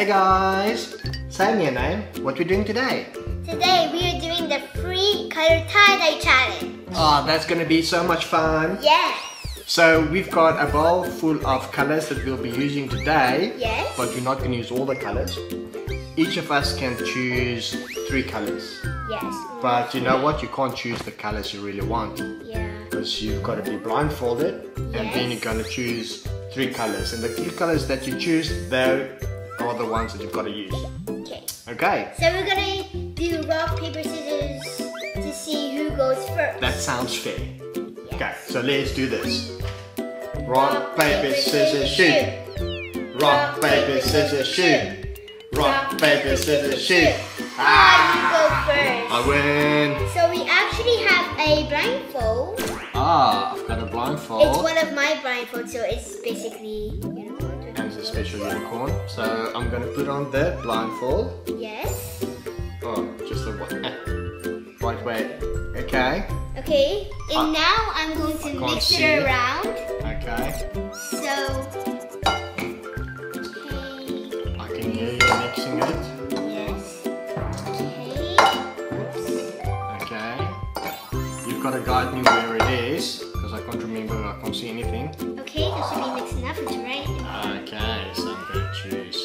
Hey guys! Say Miané, what we doing today? Today we are doing the free color tie-dye challenge. Oh, that's gonna be so much fun! Yes! So we've got a bowl full of colors that we'll be using today. Yes. But we're not gonna use all the colors. Each of us can choose 3 colors. Yes. But you know what? You can't choose the colors you really want. Yeah. Because you've got to be blindfolded. And then you're gonna choose 3 colors. And the 3 colors that you choose, they are the ones that you've got to use. Okay. Okay. So we're gonna do rock, paper, scissors to see who goes first. That sounds fair. Yes. Okay, so let's do this. Rock, paper, scissors, shoot. Rock, paper, scissors, shoot. Rock, paper, scissors, shoot. Ah, you go first. I win. So we actually have a blindfold. Ah, I've got a blindfold. It's one of my blindfolds, so it's basically, you know. And it's a special unicorn. So I'm gonna put on the blindfold. Yes. Oh, just the right way. Okay. Okay, and now I'm going to mix see. it around. Okay. So, I can hear you mixing it. yes. Okay. Okay. You've got to guide me where it is, because I can't remember, I can't see anything. Okay, that should be mixed enough, it's right. Okay, so I'm going to choose.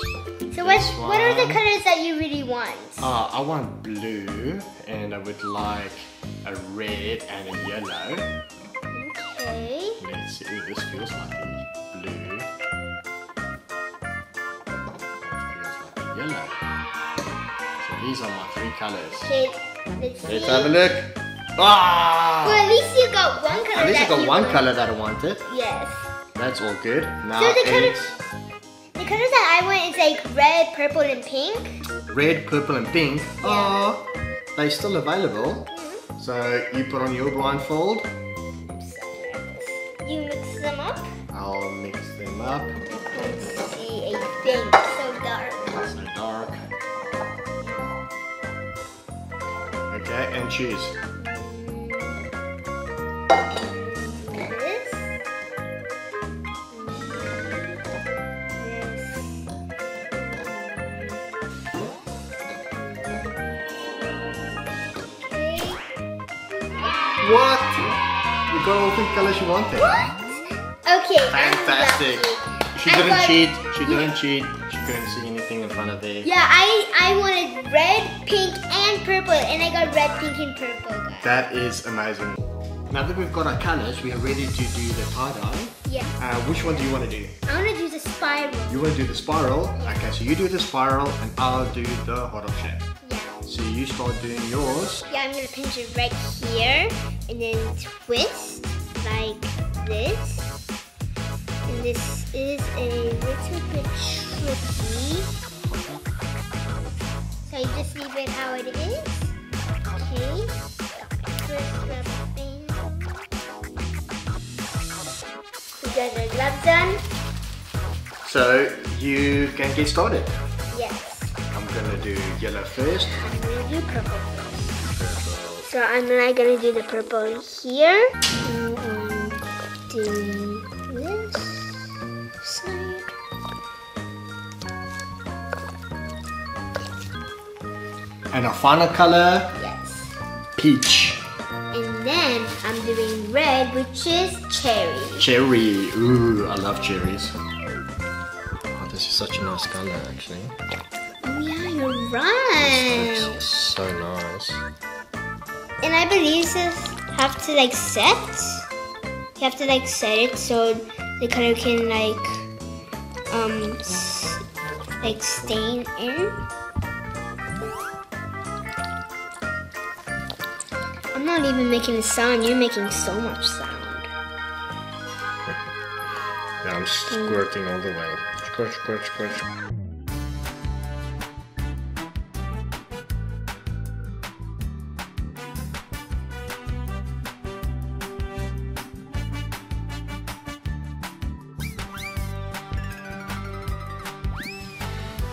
So what are the colors that you really want? I want blue, and I would like a red and a yellow. Okay. Let's see, ooh, this feels like a blue. That feels like a yellow. So these are my 3 colors. Okay, let's see. Let's have a look. Ah! Well, at least you got one color. At least I that got you one want. color that I wanted. Yes. That's all good. Now So the it's colors that I want is like red, purple, and pink. red, purple, and pink. Oh, they're still available. So you put on your blindfold. You mix them up. I'll mix them up. Let's see a pink, so dark. So dark. Okay, and choose. This. What? You got all 3 colors you wanted. Okay. Fantastic. She I didn't got- cheat. She didn't cheat. She couldn't see anything in front of there. Yeah, I wanted red, pink, and purple, and I got red, pink, and purple, guys. That is amazing. Now that we've got our colors, we are ready to do the tie-dye. Yeah. Which one do you want to do? I want to do the spiral. You want to do the spiral? Okay, so you do the spiral and I'll do the heart of shape. Yeah. So you start doing yours. Yeah, I'm gonna pinch it right here, and then twist like this. And this is a little bit tricky. So you just leave it how it is. Okay. Twist the thing. You got the gloves done? So you can get started. Yes. I'm gonna do yellow first. I'm gonna do purple first. Purple. So I'm not gonna do the purple here. And do this side. And our final color, Yes. peach. And then I'm doing red, which is cherry. Cherry. Ooh, I love cherries. Oh, this is such a nice color actually. Oh yeah, you're right. It's so nice. And I believe this have to like set. You have to like set it so the color can like stain in. I'm not even making a sound. You're making so much sound. Yeah, I'm squirting all the way. Squirt, squirt, squirt.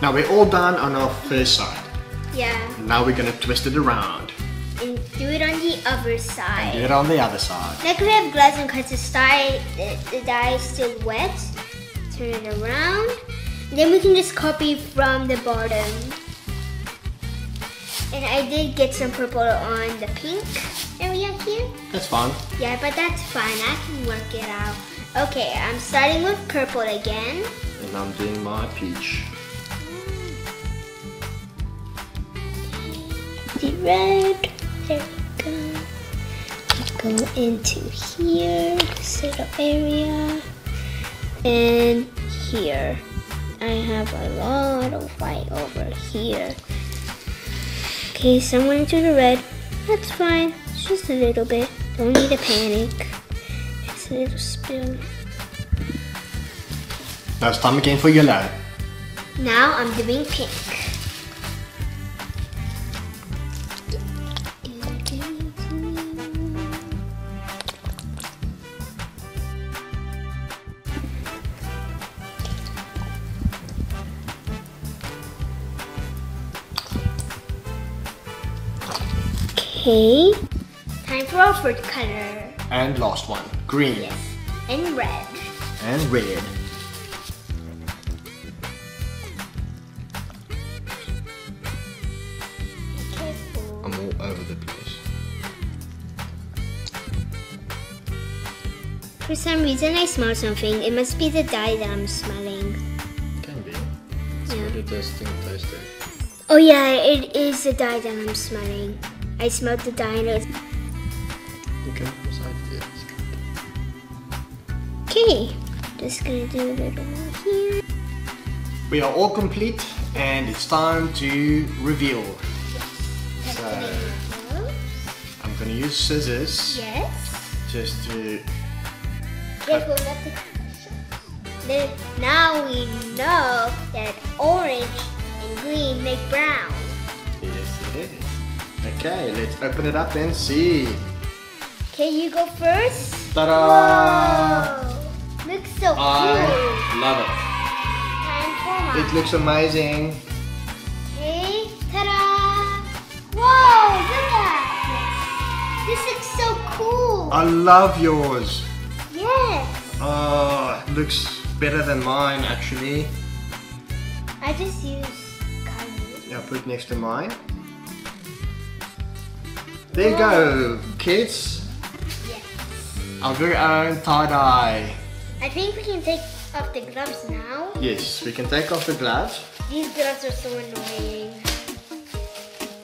Now we're all done on our first side. Yeah. Now we're gonna twist it around. And do it on the other side. Do it on the other side. Next we have gloves and because the dye is still wet. Turn it around. Then we can just copy from the bottom. And I did get some purple on the pink area here. That's fine. Yeah, but that's fine. I can work it out. Okay, I'm starting with purple again. And I'm doing my peach. The red. There we go. Go into here, this little area. And here. I have a lot of white over here. Okay, so I'm going to the red. That's fine. It's just a little bit. Don't need to panic. Just a little spill. Now it's time again for yellow. Now I'm doing pink. Okay, time for our fourth color. And last one, green. Yes, and red. And red. Be careful. I'm all over the place. For some reason I smell something. It must be the dye that I'm smelling. Can be. That's Yeah. what it does thing tasted. Oh yeah, it is the dye that I'm smelling. I smelled the dye and it was... Okay, beside it. Okay, just gonna do a little more here. We are all complete and it's time to reveal. So I'm gonna use scissors Yes. just to Careful not to cut the shells. Then now we know that orange and green make brown. yes it is. Okay, let's open it up and see. Okay, you go first. Ta-da! Whoa, looks so cool. I love it. Time for mine. It looks amazing. Okay, ta-da! Whoa, look at this. This looks so cool. I love yours. Yes. Oh, it looks better than mine actually. I just use colors. Yeah, put it next to mine. There you go, kids. Yes. Our very own tie-dye. I think we can take off the gloves now. Yes, we can take off the gloves. These gloves are so annoying.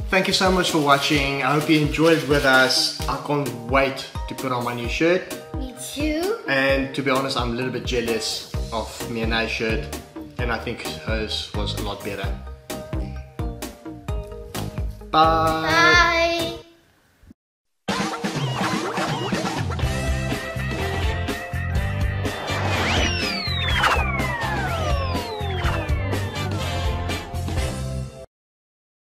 Thank you so much for watching. I hope you enjoyed it with us. I can't wait to put on my new shirt. Me too. And to be honest, I'm a little bit jealous of Miané's shirt. And I think hers was a lot better. Bye. Bye.